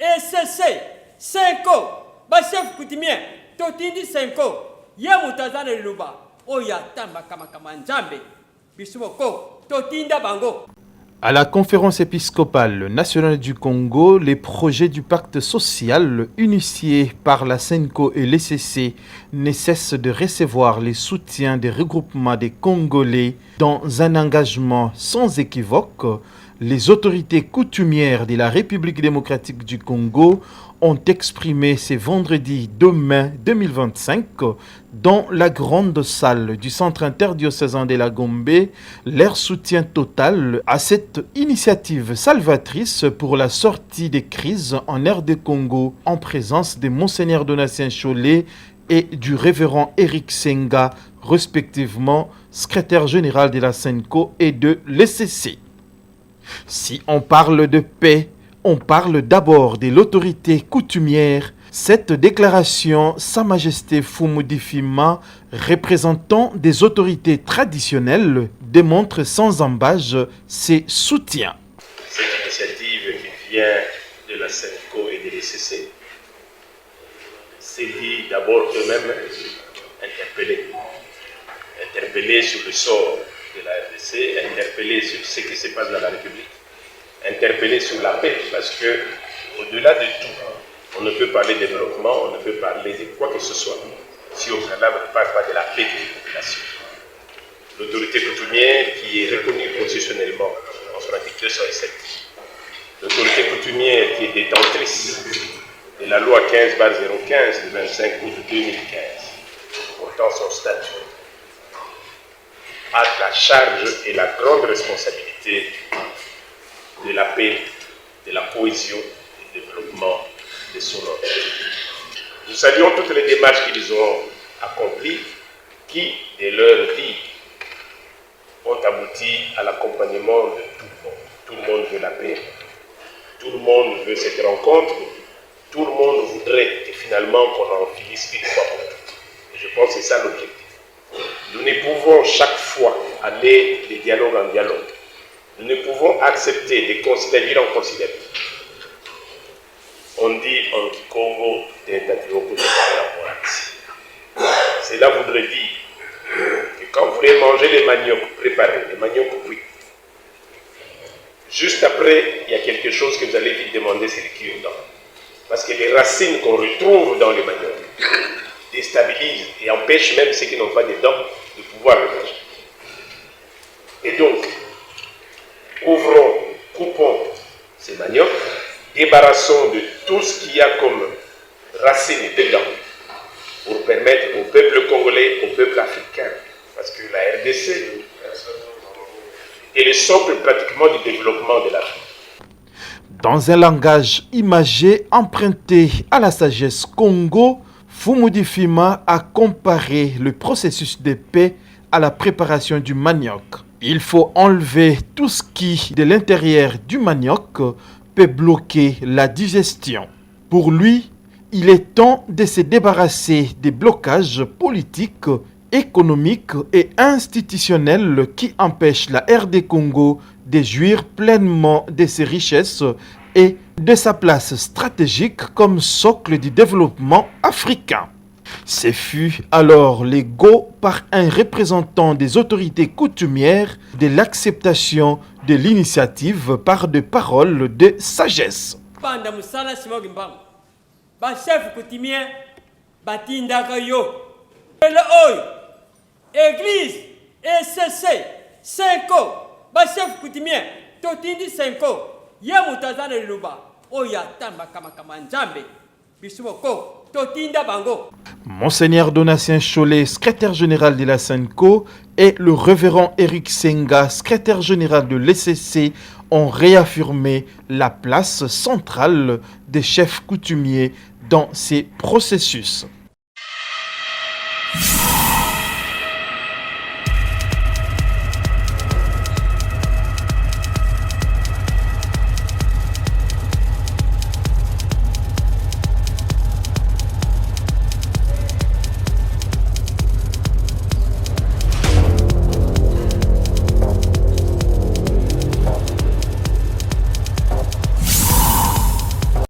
ECC 5 chef coutumier totindi 5 ye mutazana liluba oya tamba kama nzambe bisuboko totinda bango. À la conférence épiscopale nationale du Congo, les projets du pacte social initiés par la SENCO et l'ECC ne cessent de recevoir les soutiens des regroupements des Congolais dans un engagement sans équivoque. Les autorités coutumières de la République démocratique du Congo ont exprimé ce vendredi 2 mai 2025 dans la grande salle du centre interdiocésain de la Gombe leur soutien total à cette initiative salvatrice pour la sortie des crises en RD Congo en présence de Monseigneur Donatien Chollet et du révérend Eric Senga, respectivement secrétaire général de la SENCO et de l'ECC. Si on parle de paix, on parle d'abord de l'autorité coutumière. Cette déclaration, Sa Majesté Fumudi Fima, représentant des autorités traditionnelles, démontre sans embâche ses soutiens. Cette initiative qui vient de la SENCO et de l'ECC s'est dit d'abord eux-mêmes interpellés sur le sort de la RDC, interpellés sur ce qui se passe dans la République, interpellés sur la paix, parce que au-delà de tout, on ne peut parler de développement, on ne peut parler de quoi que ce soit si au préalable on ne parle pas de la paix des populations. L'autorité coutumière qui est reconnue constitutionnellement en son article 207, l'autorité coutumière qui est détentrice de la loi 15/015 du 25 août 2015 portant son statut, a la charge et la grande responsabilité de la paix, de la cohésion et du développement de son ordre. Nous saluons toutes les démarches qu'ils ont accomplies qui, de leur vie, ont abouti à l'accompagnement de tout le monde. Tout le monde veut la paix, tout le monde veut cette rencontre, tout le monde voudrait que finalement qu'on en finisse une fois pour toutes. Et je pense que c'est ça l'objectif. Nous ne pouvons chaque fois aller de dialogue en dialogue. Nous ne pouvons accepter de considérer en considérer. On dit en Congo, cela voudrait dire que quand vous voulez manger les maniocs préparés, les maniocs cuits, juste après, il y a quelque chose que vous allez vite demander, c'est le cure-dent. Parce que les racines qu'on retrouve dans les maniocs déstabilisent et empêchent même ceux qui n'ont pas de dents de pouvoir le manger. Et donc, coupons ces maniocs, débarrassons de tout ce qu'il y a comme racines dedans pour permettre au peuple congolais, au peuple africain, parce que la RDC est le socle pratiquement du développement de l'Afrique. Dans un langage imagé emprunté à la sagesse Congo, Fumudi Fima a comparé le processus de paix à la préparation du manioc. Il faut enlever tout ce qui, de l'intérieur du manioc, peut bloquer la digestion. Pour lui, il est temps de se débarrasser des blocages politiques, économiques et institutionnels qui empêchent la RD Congo de jouir pleinement de ses richesses et de sa place stratégique comme socle du développement africain. Ce fut alors le go par un représentant des autorités coutumières de l'acceptation de l'initiative par des paroles de sagesse. Chef coutumier batindaka yo église ECC 5 chef coutumier totindi 5 ye mutazana liluba oya tamba kama nzambe bisuboko totinda bango. Monseigneur Donatien Chollet, secrétaire général de la SENCO, et le révérend Eric Senga, secrétaire général de l'ECC, ont réaffirmé la place centrale des chefs coutumiers dans ces processus.